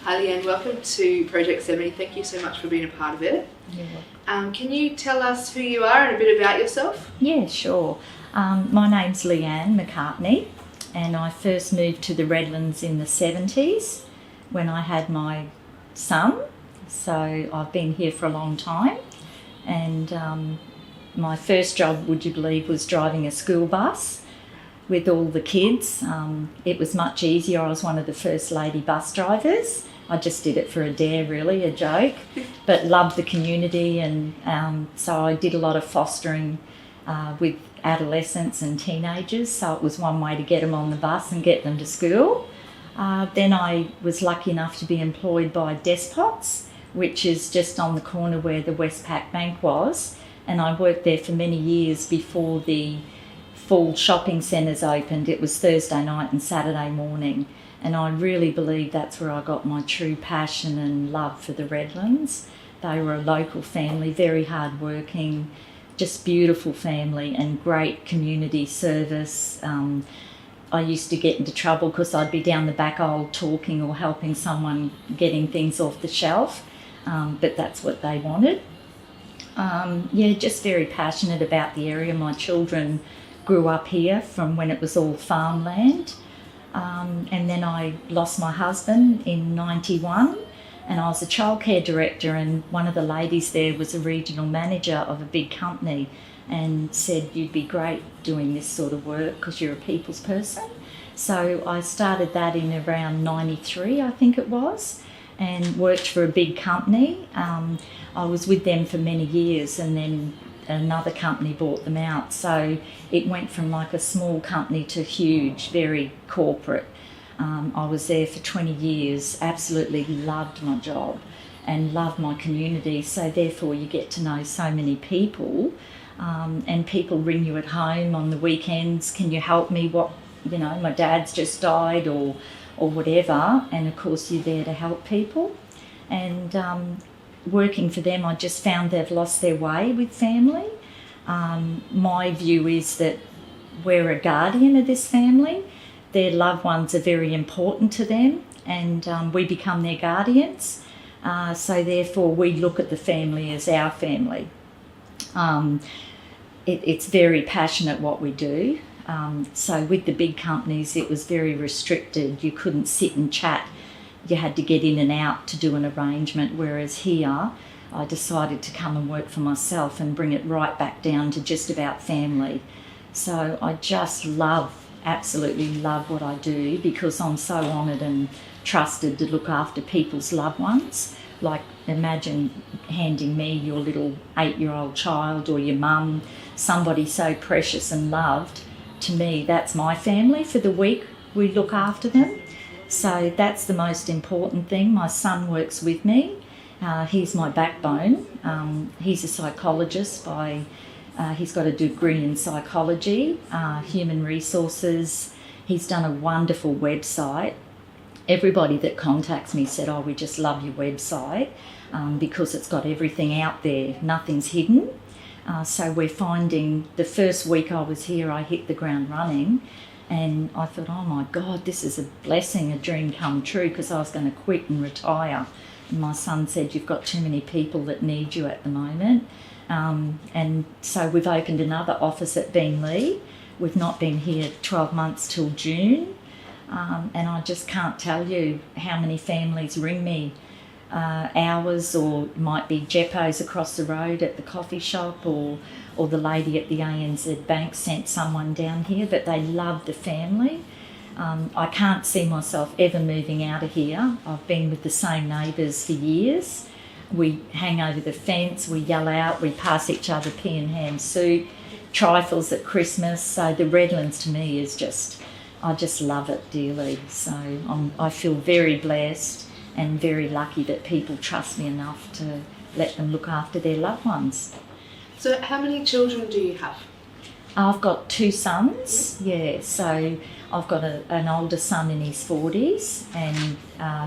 Hi Leanne, welcome to Project 70. Thank you so much for being a part of it. You're welcome. Can you tell us who you are and a bit about yourself? Yeah, sure. My name's Leanne McCartney, and I first moved to the Redlands in the 70s when I had my son. So I've been here for a long time, and my first job, would you believe, was driving a school bus with all the kids. It was much easier. I was one of the first lady bus drivers. I just did it for a dare, really, a joke, but loved the community, and so I did a lot of fostering with adolescents and teenagers, so it was one way to get them on the bus and get them to school. Then I was lucky enough to be employed by Despots, which is just on the corner where the Westpac Bank was, and I worked there for many years before the full shopping centres opened. It was Thursday night and Saturday morning, and I really believe that's where I got my true passion and love for the Redlands. They were a local family, very hard-working, just beautiful family and great community service. I used to get into trouble because I'd be down the back aisle talking or helping someone getting things off the shelf, but that's what they wanted. Just very passionate about the area. My children grew up here from when it was all farmland. And then I lost my husband in 91, and I was a childcare director, and one of the ladies there was a regional manager of a big company and said, "You'd be great doing this sort of work because you're a people's person." So I started that in around 93, I think it was, and worked for a big company. I was with them for many years, and then another company bought them out, so it went from like a small company to huge, very corporate. I was there for 20 years, absolutely loved my job and loved my community, so therefore you get to know so many people, and people ring you at home on the weekends, "Can you help me? My dad's just died," or whatever, and of course you're there to help people. And working for them, I just found they've lost their way with family. My view is that we're a guardian of this family. Their loved ones are very important to them, and we become their guardians. So therefore we look at the family as our family. It's very passionate what we do. So with the big companies, it was very restricted. You couldn't sit and chat. You had to get in and out to do an arrangement, whereas here I decided to come and work for myself and bring it right back down to just about family. So I just absolutely love what I do, because I'm so honoured and trusted to look after people's loved ones. Like, imagine handing me your little 8-year-old child, or your mum, somebody so precious and loved. To me, that's my family. For the week we look after them. So that's the most important thing. My son works with me. He's my backbone. He's a psychologist he's got a degree in psychology, human resources. He's done a wonderful website. Everybody that contacts me said, "Oh, we just love your website because it's got everything out there. Nothing's hidden." So we're finding, the first week I was here, I hit the ground running. And I thought, oh my God, this is a blessing, a dream come true, because I was going to quit and retire. And my son said, "You've got too many people that need you at the moment." And so we've opened another office at Beenleigh. We've not been here 12 months till June. And I just can't tell you how many families ring me hours, or it might be Jeppo's across the road at the coffee shop, or the lady at the ANZ Bank sent someone down here, but they love the family. I can't see myself ever moving out of here. I've been with the same neighbours for years. We hang over the fence, we yell out, we pass each other pea and ham soup, trifles at Christmas. So the Redlands to me is I just love it dearly. So I feel very blessed and very lucky that people trust me enough to let them look after their loved ones. So how many children do you have? I've got 2 sons, so I've got an older son in his 40s, and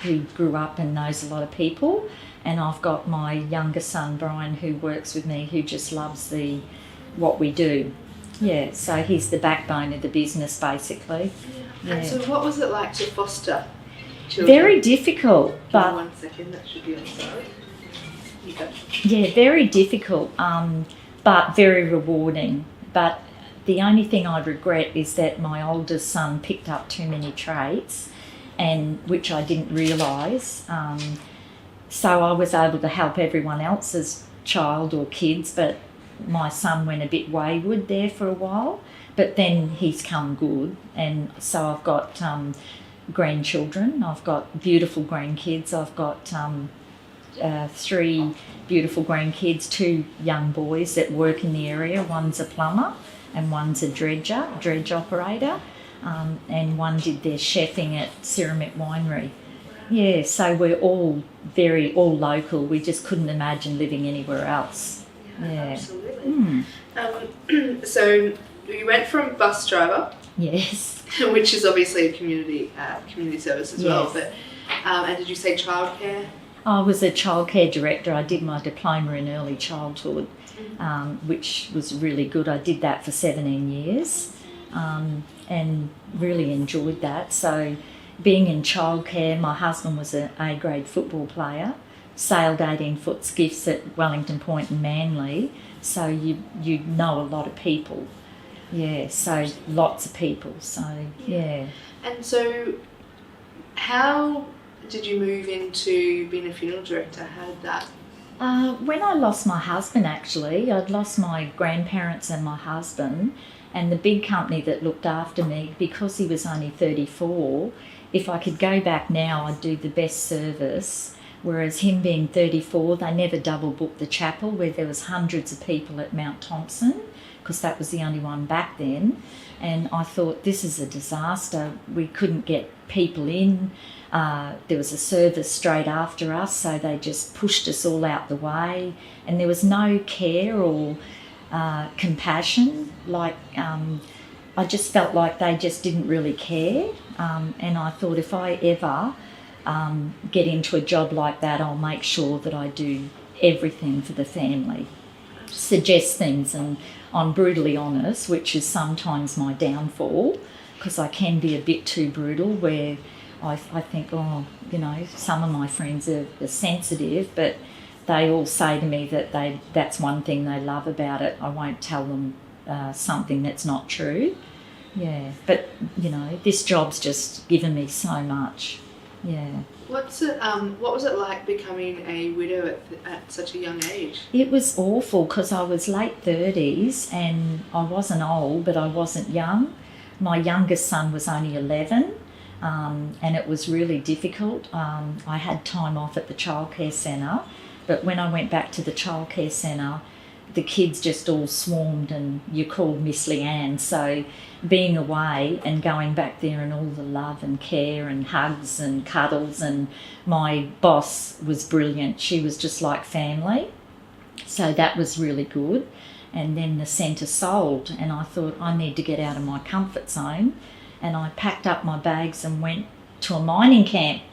who grew up and knows a lot of people, and I've got my younger son Brian, who works with me, who just loves what we do. So he's the backbone of the business, basically. And so what was it like to foster children? Very difficult, Give me but 1 second, that should be on the side. You go. yeah, very difficult, but very rewarding. But the only thing I regret is that my oldest son picked up too many traits, and which I didn't realise. So I was able to help everyone else's child or kids, but my son went a bit wayward there for a while. But then he's come good, and so I've got grandchildren. I've got beautiful grandkids. I've got 3 beautiful grandkids, 2 young boys that work in the area. One's a plumber and one's a dredge operator, and one did their chefing at Ceramic Winery. Yeah, so we're all local. We just couldn't imagine living anywhere else. Yeah. Absolutely. So you went from bus driver, Yes. which is obviously a community service as well, Yes. but and did you say childcare? I was a childcare director. I did my diploma in early childhood, which was really good. I did that for 17 years and really enjoyed that. So being in childcare, my husband was an A-grade football player, sailed 18-foot skiffs at Wellington Point and Manly, so you know a lot of people. Yeah, so lots of people, so yeah. And so how did you move into being a funeral director? How did that? When I lost my husband, actually, I'd lost my grandparents and my husband, and the big company that looked after me, because he was only 34, if I could go back now, I'd do the best service. Whereas him being 34, they never double booked the chapel where there was hundreds of people at Mount Thompson, because that was the only one back then. And I thought, this is a disaster. We couldn't get people in. There was a service straight after us, so they just pushed us all out the way. And there was no care or compassion. I just felt like they just didn't really care. And I thought, if I ever get into a job like that, I'll make sure that I do everything for the family. Suggest things, and I'm brutally honest, which is sometimes my downfall, because I can be a bit too brutal, where I think, some of my friends are sensitive, but they all say to me that that's one thing they love about it. I won't tell them something that's not true. Yeah, but, this job's just given me so much. Yeah. What was it like becoming a widow at such a young age? It was awful, because I was late 30s and I wasn't old, but I wasn't young. My youngest son was only 11, and it was really difficult. I had time off at the childcare centre, but when I went back to the childcare centre, the kids just all swarmed, and you called Miss Leanne. So being away and going back there, and all the love and care and hugs and cuddles, and my boss was brilliant. She was just like family. So that was really good. And then the centre sold, and I thought, I need to get out of my comfort zone. And I packed up my bags and went to a mining camp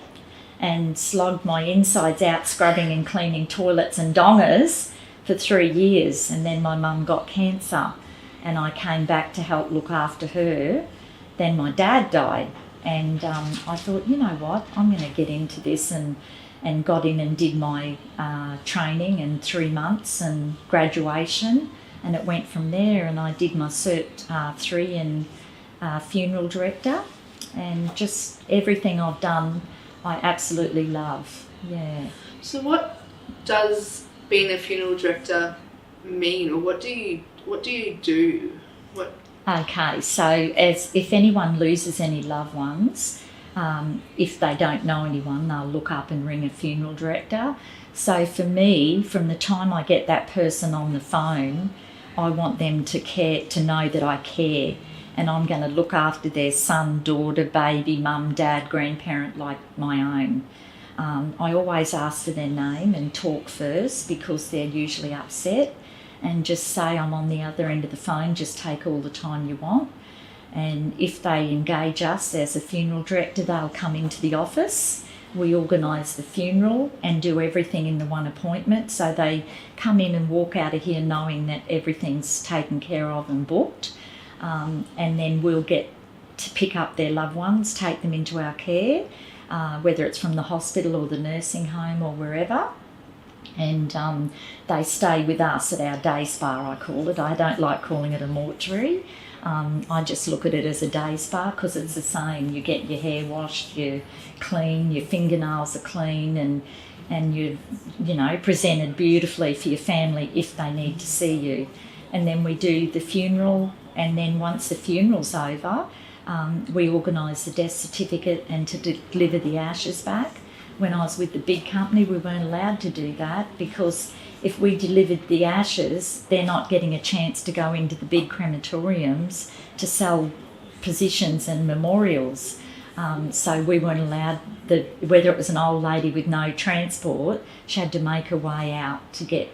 and slogged my insides out scrubbing and cleaning toilets and dongers for 3 years. And then my mum got cancer, and I came back to help look after her. Then my dad died, and I thought, you know what, I'm going to get into this, and got in and did my training in 3 months and graduation, and it went from there. And I did my Cert 3 in funeral director, and just everything I've done I absolutely love. Yeah. So what does being a funeral director mean, or what do you do? Okay, so if anyone loses any loved ones, if they don't know anyone, they'll look up and ring a funeral director. So for me, from the time I get that person on the phone, I want them to know that I care, and I'm going to look after their son, daughter, baby, mum, dad, grandparent like my own. I always ask for their name and talk first, because they're usually upset, and just say, I'm on the other end of the phone, just take all the time you want. And if they engage us as a funeral director, they'll come into the office. We organise the funeral and do everything in the one appointment, so they come in and walk out of here knowing that everything's taken care of and booked. And then we'll get to pick up their loved ones, take them into our care. whether it's from the hospital or the nursing home or wherever. And they stay with us at our day spa, I call it. I don't like calling it a mortuary. I just look at it as a day spa because it's the same. You get your hair washed, you're clean, your fingernails are clean, and you're, presented beautifully for your family if they need to see you. And then we do the funeral, and then once the funeral's over, we organise the death certificate and to deliver the ashes back. When I was with the big company, we weren't allowed to do that because if we delivered the ashes, they're not getting a chance to go into the big crematoriums to sell positions and memorials. So we weren't allowed, whether it was an old lady with no transport, she had to make her way out to get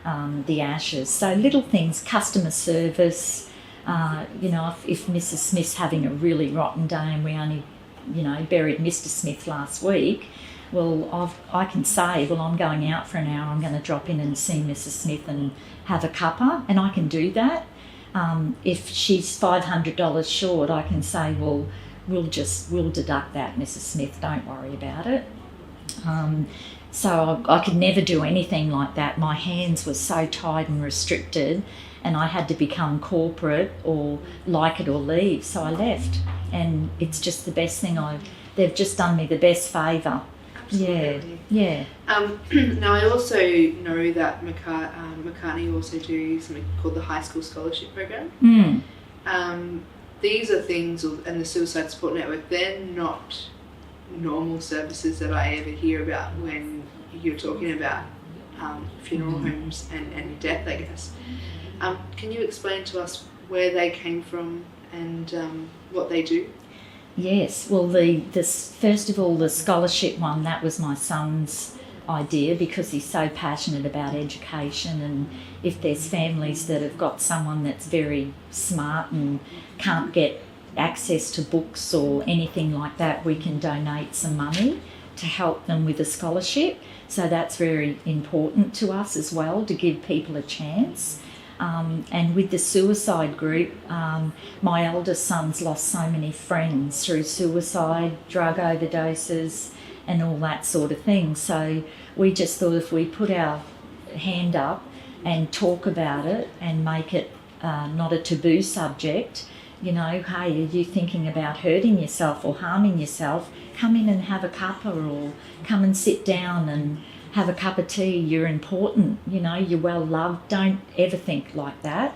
the ashes. So little things, customer service, if Mrs. Smith's having a really rotten day and we only, buried Mr. Smith last week, well, I can say, well, I'm going out for an hour, I'm going to drop in and see Mrs. Smith and have a cuppa, and I can do that. If she's $500 short, I can say, well, we'll deduct that, Mrs. Smith, don't worry about it. So I could never do anything like that. My hands were so tied and restricted, and I had to become corporate or like it or leave. So I left, and it's just the best thing. They've just done me the best favour. Absolutely. Yeah. Now I also know that McCartney also do something called the High School Scholarship Program. These are things, and the Suicide Support Network, they're not normal services that I ever hear about when you're talking about funeral homes and death, I guess. Can you explain to us where they came from and what they do? Yes, well, first of all, the scholarship one, that was my son's idea because he's so passionate about education, and if there's families that have got someone that's very smart and can't get access to books or anything like that, we can donate some money to help them with a scholarship. So that's very important to us as well, to give people a chance. And with the suicide group, my eldest son's lost so many friends through suicide, drug overdoses, and all that sort of thing. So we just thought if we put our hand up and talk about it and make it not a taboo subject, hey, are you thinking about hurting yourself or harming yourself? Come in and have a cuppa, or come and sit down and have a cup of tea. You're important, you're well loved. Don't ever think like that.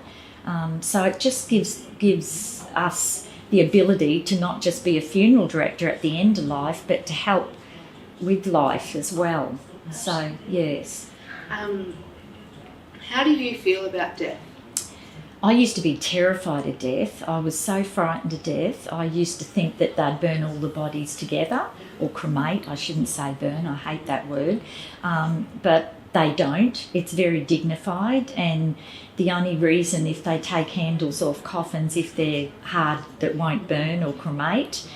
So it just gives us the ability to not just be a funeral director at the end of life, but to help with life as well. So, yes. How do you feel about death? I used to be terrified of death. I was so frightened of death. I used to think that they'd burn all the bodies together, or cremate. I shouldn't say burn, I hate that word. But they don't. It's very dignified, and the only reason if they take handles off coffins if they're hard that won't burn or cremate.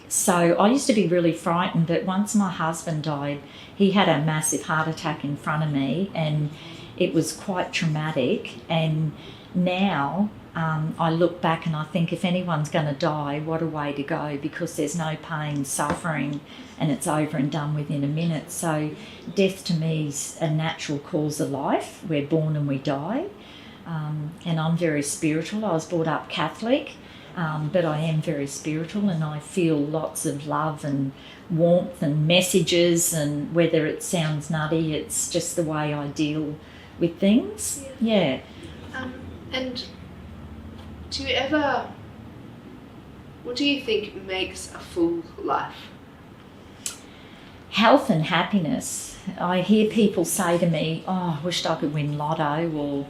So I used to be really frightened, but once my husband died, he had a massive heart attack in front of me, and it was quite traumatic. And now I look back and I think if anyone's going to die, what a way to go, because there's no pain, suffering, and it's over and done within a minute. So death to me is a natural course of life. We're born and we die. And I'm very spiritual. I was brought up Catholic, but I am very spiritual, and I feel lots of love and warmth and messages, and whether it sounds nutty, it's just the way I deal with things. Yeah. And what do you think makes a full life? Health and happiness. I hear people say to me, I wished I could win lotto,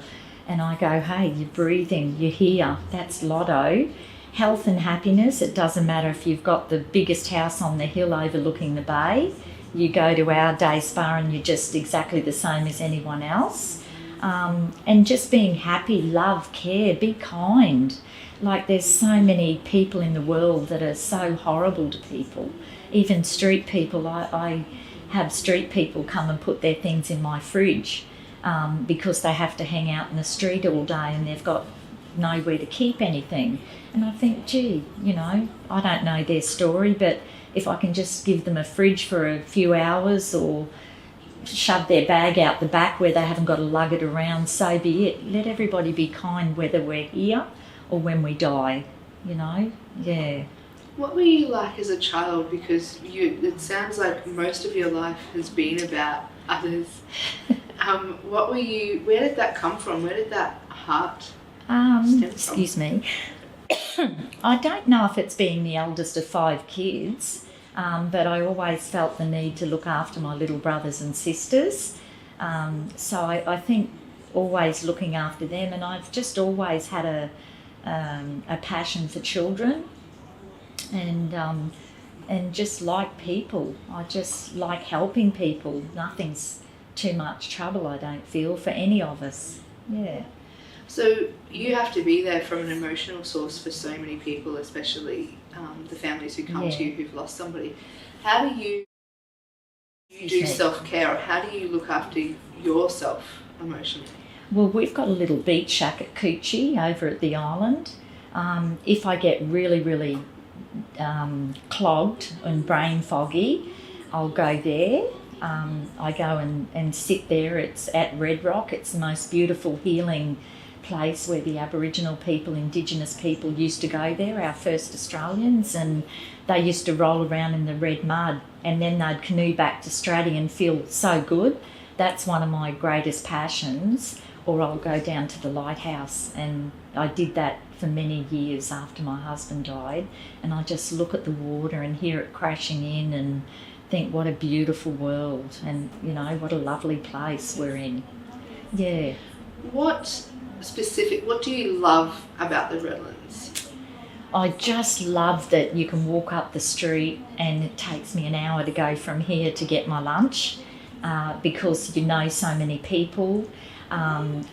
and I go, hey, you're breathing, you're here, that's lotto. Health and happiness, it doesn't matter if you've got the biggest house on the hill overlooking the bay. You go to our day spa and you're just exactly the same as anyone else. And just being happy, love, care, be kind. Like, there's so many people in the world that are so horrible to people. Even street people. I have street people come and put their things in my fridge because they have to hang out in the street all day and they've got nowhere to keep anything. And I think, gee, I don't know their story, but if I can just give them a fridge for a few hours or shove their bag out the back where they haven't got to lug it around, so be it. Let everybody be kind whether we're here or when we die, you know? Yeah. What were you like as a child? Because it sounds like most of your life has been about others. Where did that come from? Where did that heart stem from? Excuse me. I don't know if it's being the eldest of 5 kids, but I always felt the need to look after my little brothers and sisters. So I think always looking after them, and I've just always had a passion for children, and just like people. I just like helping people. Nothing's too much trouble, I don't feel, for any of us. Yeah. So you have to be there from an emotional source for so many people, especially the families who come to you who've lost somebody. How do you do self-care, or how do you look after yourself emotionally? Well, we've got a little beach shack at Coochie over at the island. If I get really, really clogged and brain foggy, I'll go there. I go and sit there. It's at Red Rock. It's the most beautiful healing place where the Aboriginal people, Indigenous people used to go there, our first Australians, and they used to roll around in the red mud, and then they'd canoe back to Straddie and feel so good. That's one of my greatest passions. Or I'll go down to the lighthouse, and I did that for many years after my husband died, and I just look at the water and hear it crashing in and think what a beautiful world, and you know, what a lovely place we're in. Yeah. What do you love about the Redlands? I just love that you can walk up the street and it takes me an hour to go from here to get my lunch, because you know so many people.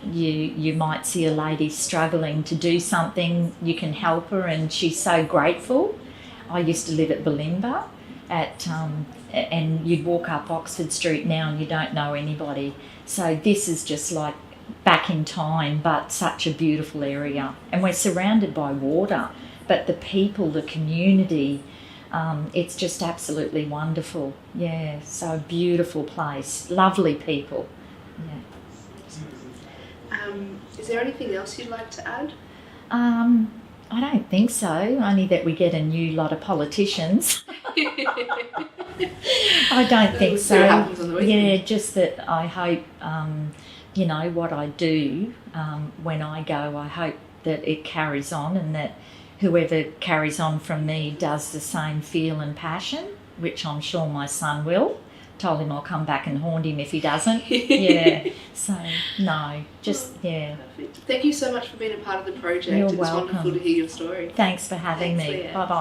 You might see a lady struggling to do something, you can help her and she's so grateful. I used to live at Bulimba and you'd walk up Oxford Street now and you don't know anybody. So this is just like back in time, but such a beautiful area. And we're surrounded by water, but the people, the community, it's just absolutely wonderful. Yeah, so a beautiful place, lovely people. Yeah. Is there anything else you'd like to add? I don't think so, only that we get a new lot of politicians. I don't think so. It happens on the weekend. Yeah, just that I hope, you know, what I do when I go, I hope that it carries on, and that whoever carries on from me does the same feel and passion, which I'm sure my son will. Told him I'll come back and haunt him if he doesn't. Yeah. So, no, just, yeah. Perfect. Thank you so much for being a part of the project. You're It was welcome. wonderful to hear your story. Thanks for having me. Leanne. Bye-bye.